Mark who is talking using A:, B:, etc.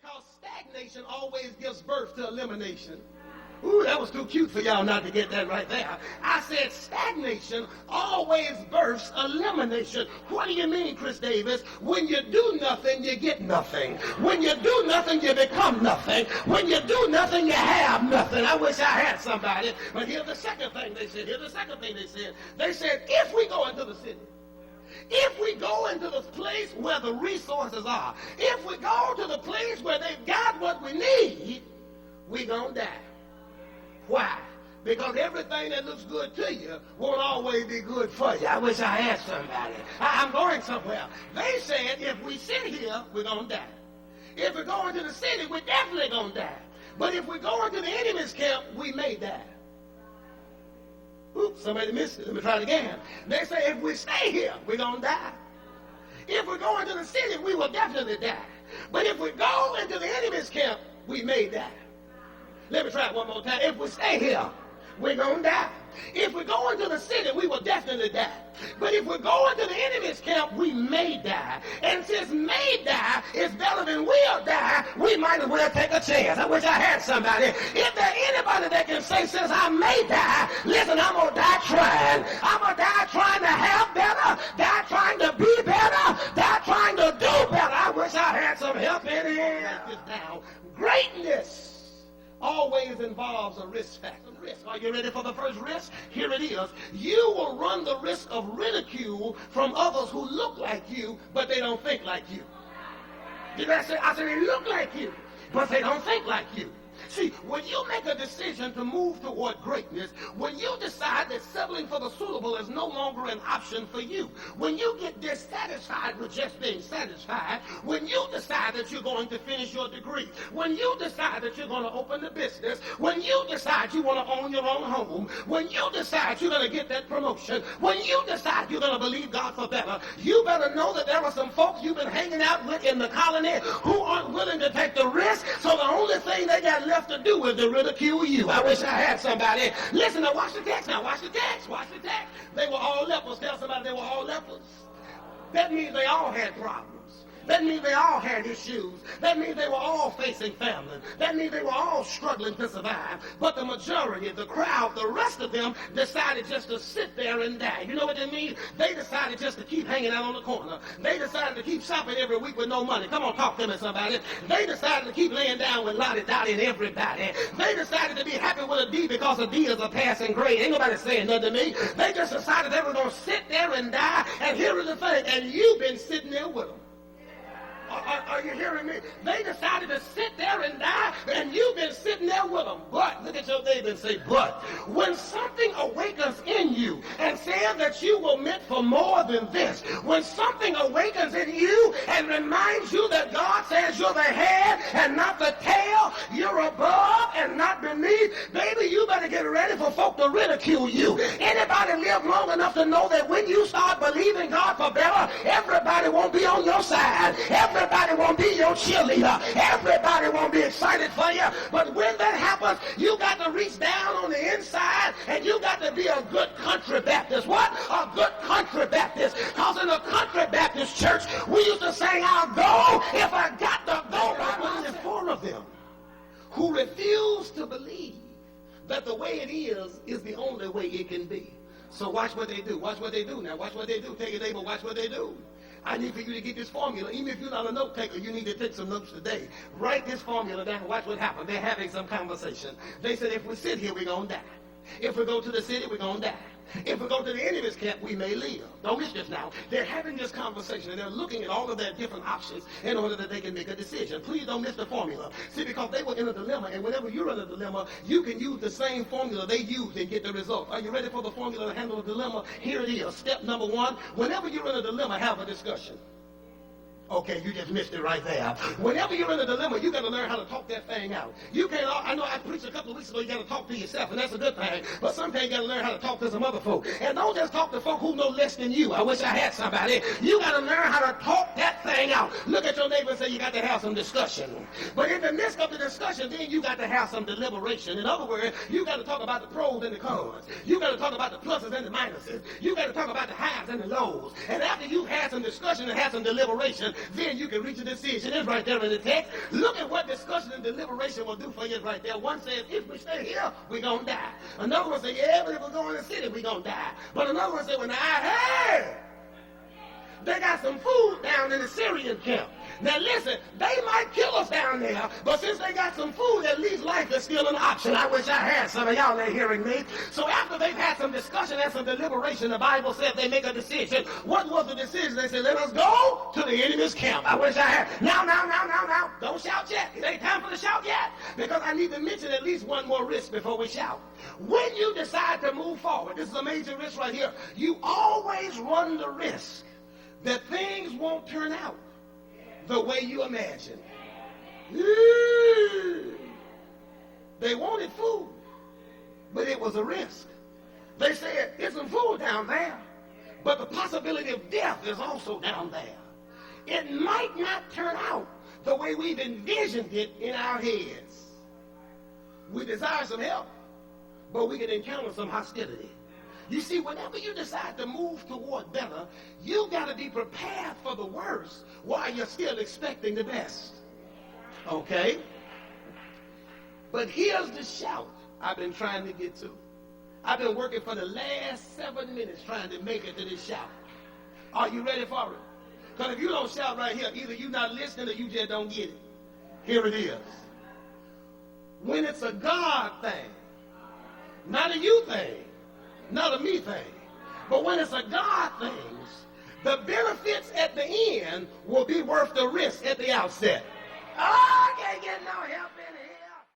A: because stagnation always gives birth to elimination. Ooh, that was too cute for y'all not to get that right there. I said stagnation always births elimination. What do you mean, Chris Davis? When you do nothing, you get nothing. When you do nothing, you become nothing. When you do nothing, you have nothing. I wish I had somebody. But here's the second thing they said. They said, if we go into the city, if we go into the place where the resources are, if we go to the place where they've got what we need, we're going to die. Why? Because everything that looks good to you won't always be good for you. I wish I had somebody. I'm going somewhere. They said if we sit here, we're going to die. If we go into the city, we're definitely going to die. But if we go into the enemy's camp, we may die. Oops, somebody missed it. Let me try it again. They say if we stay here, we're going to die. If we go into the city, we will definitely die. But if we go into the enemy's camp, we may die. Let me try it one more time. If we stay here, we're going to die. If we go into the city, we will definitely die. But if we go into the enemy's camp, we may die. And since may die is better than will die, we might as well take a chance. I wish I had somebody. If there's anybody that can say, since I may die, listen, I'm going to die trying. I'm going to die trying to have better, die trying to be better, die trying to do better. I wish I had some help in here. Now, greatness always involves a risk factor. Are you ready for the first risk? Here it is. You will run the risk of ridicule from others who look like you, but they don't think like you. Did I say? I said they look like you, but they don't think like you. See, when you make a decision to move toward greatness, when you decide that settling for the suitable is no longer an option for you, when you get dissatisfied with just being satisfied, when you decide that you're going to finish your degree, when you decide that you're going to open a business, when you decide you want to own your own home, when you decide you're going to get that promotion, when you decide you're going to believe God for better, you better know that there are some folks you've been hanging out with in the colony who aren't willing to take the risk, so the only thing they got left to do is to ridicule you. I wish I had somebody. Listen, now watch the text. Watch the text. They were all lepers. Tell somebody they were all lepers. That means they all had problems. That means they all had issues. That means they were all facing famine. That means they were all struggling to survive. But the majority, the crowd, the rest of them decided just to sit there and die. You know what they mean? They decided just to keep hanging out on the corner. They decided to keep shopping every week with no money. Come on, talk to me, somebody. They decided to keep laying down with Lottie Dottie and everybody. They decided to be happy with a D because a D is a passing grade. Ain't nobody saying nothing to me. They just decided they were going to sit there and die. And here is the thing. And you've been sitting there with them. Are you hearing me? They decided to sit there and die, and you've been sitting there with them. But, look at your neighbor and say, but, when something awakens in you and says that you were meant for more than this, when something awakens in you and reminds you that God says you're the head and not the tail, you're above and not beneath, baby, you better get ready for folk to ridicule you. Anybody live long enough to know that when you start believing God for better, everybody won't be on your side. Everybody won't be your cheerleader. Everybody won't be excited for you. But when that happens, you got to reach down on the inside and you got to be a good country Baptist. What? A good country Baptist. Because in a country Baptist church, we used to say, I'll go if I got to go. But there's four of them who refuse to believe that the way it is the only way it can be. So watch what they do. Watch what they do now. Watch what they do. Take your neighbor, watch what they do. I need for you to get this formula. Even if you're not a note taker, you need to take some notes today. Write this formula down. Watch what happens. They're having some conversation. They said, if we sit here, we're going to die. If we go to the city, we're going to die. If we go to the enemy's camp, we may live. Don't miss this now. They're having this conversation, and they're looking at all of their different options in order that they can make a decision. Please don't miss the formula. See, because they were in a dilemma, and whenever you're in a dilemma, you can use the same formula they used and get the result. Are you ready for the formula to handle a dilemma? Here it is. Step number one, whenever you're in a dilemma, have a discussion. Okay, you just missed it right there. Whenever you're in a dilemma, you got to learn how to talk that thing out. You can't, I know I preached a couple of weeks ago, you got to talk to yourself, and that's a good thing. But sometimes you got to learn how to talk to some other folk. And don't just talk to folk who know less than you. I wish I had somebody. You got to learn how to talk that thing out. Look at your neighbor and say, you got to have some discussion. But in the midst of the discussion, then you got to have some deliberation. In other words, you got to talk about the pros and the cons. You got to talk about the pluses and the minuses. You got to talk about the highs and the lows. And after you've had some discussion and had some deliberation, then you can reach a decision. It's right there in the text. Look at what discussion and deliberation will do for you right there. One says, if we stay here, we're going to die. Another one says, yeah, but if we go in the city, we're going to die. But another one said, when I heard they got some food down in the Syrian camp. Now listen, they might kill us down there, but since they got some food, at least life is still an option. I wish I had some of y'all ain't hearing me. So after they've had some discussion and some deliberation, the Bible said they make a decision. What was the decision? They said, let us go to the enemy's camp. I wish I had. Now. Don't shout yet. It ain't time for the shout yet. Because I need to mention at least one more risk before we shout. When you decide to move forward, this is a major risk right here. You always run the risk that things won't turn out the way you imagine. They wanted food, but it was a risk. They said, there's some food down there, but the possibility of death is also down there. It might not turn out the way we've envisioned it in our heads. We desire some help, but we can encounter some hostility. You see, whenever you decide to move toward better, you got to be prepared for the worst while you're still expecting the best. Okay? But here's the shout I've been trying to get to. I've been working for the last 7 minutes trying to make it to this shout. Are you ready for it? Because if you don't shout right here, either you're not listening or you just don't get it. Here it is. When it's a God thing, not a you thing, not a me thing, but when it's a God thing, the benefits at the end will be worth the risk at the outset. Oh, I can't get no help.